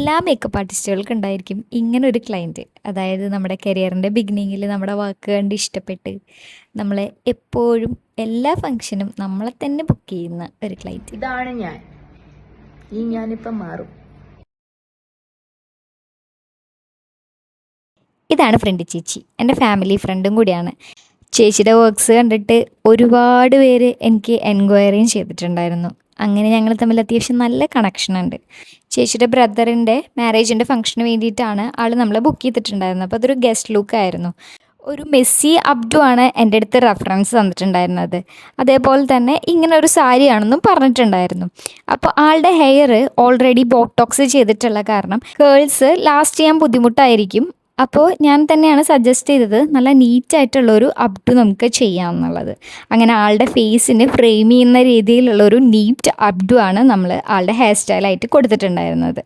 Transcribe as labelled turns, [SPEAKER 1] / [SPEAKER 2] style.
[SPEAKER 1] എല്ലാ മേക്കപ്പ് ആർട്ടിസ്റ്റുകൾക്കും ഉണ്ടായിരിക്കും ഇങ്ങനൊരു ക്ലയൻറ്റ്. അതായത് നമ്മുടെ കരിയറിൻ്റെ ബിഗിനിങ്ങിൽ നമ്മുടെ വർക്ക് കണ്ട് ഇഷ്ടപ്പെട്ട് നമ്മളെ എപ്പോഴും എല്ലാ ഫങ്ഷനും നമ്മളെ തന്നെ ബുക്ക് ചെയ്യുന്ന ഒരു ക്ലയൻറ്റ്.
[SPEAKER 2] ഇതാണ് ഞാൻ. ഞാനിപ്പം മാറും.
[SPEAKER 1] ഇതാണ് ഫ്രണ്ട് ചേച്ചി, എൻ്റെ ഫാമിലി ഫ്രണ്ടും കൂടിയാണ്. ചേച്ചിയുടെ വർക്ക്സ് കണ്ടിട്ട് ഒരുപാട് പേര് എനിക്ക് എൻക്വയറിയും ചെയ്തിട്ടുണ്ടായിരുന്നു. അങ്ങനെ ഞങ്ങൾ തമ്മിൽ അത്യാവശ്യം നല്ല കണക്ഷൻ ഉണ്ട്. ചേച്ചിയുടെ ബ്രദറിൻ്റെ മാരേജിൻ്റെ ഫംഗ്ഷന് വേണ്ടിയിട്ടാണ് ആൾ നമ്മളെ ബുക്ക് ചെയ്തിട്ടുണ്ടായിരുന്നത്. അപ്പോൾ അതൊരു ഗസ്റ്റ് ലുക്ക് ആയിരുന്നു. ഒരു മെസ്സി അബ്ഡു ആണ് എൻ്റെ അടുത്ത് റെഫറൻസ് തന്നിട്ടുണ്ടായിരുന്നത്. അതേപോലെ തന്നെ ഇങ്ങനെ ഒരു സാരിയാണെന്നും പറഞ്ഞിട്ടുണ്ടായിരുന്നു. അപ്പോൾ ആളുടെ ഹെയർ ഓൾറെഡി ബോട്ടോക്സ് ചെയ്തിട്ടുള്ള കാരണം കേൾസ് ലാസ്റ്റ് ചെയ്യാൻ ബുദ്ധിമുട്ടായിരിക്കും. അപ്പോൾ ഞാൻ തന്നെയാണ് സജസ്റ്റ് ചെയ്തത് നല്ല നീറ്റായിട്ടുള്ളൊരു അപ്ഡു നമുക്ക് ചെയ്യാമെന്നുള്ളത്. അങ്ങനെ ആളുടെ ഫേസിന് ഫ്രെയിം ചെയ്യുന്ന രീതിയിലുള്ളൊരു നീറ്റ് അപ്ഡു ആണ് നമ്മൾ ആളുടെ ഹെയർ സ്റ്റൈലായിട്ട് കൊടുത്തിട്ടുണ്ടായിരുന്നത്.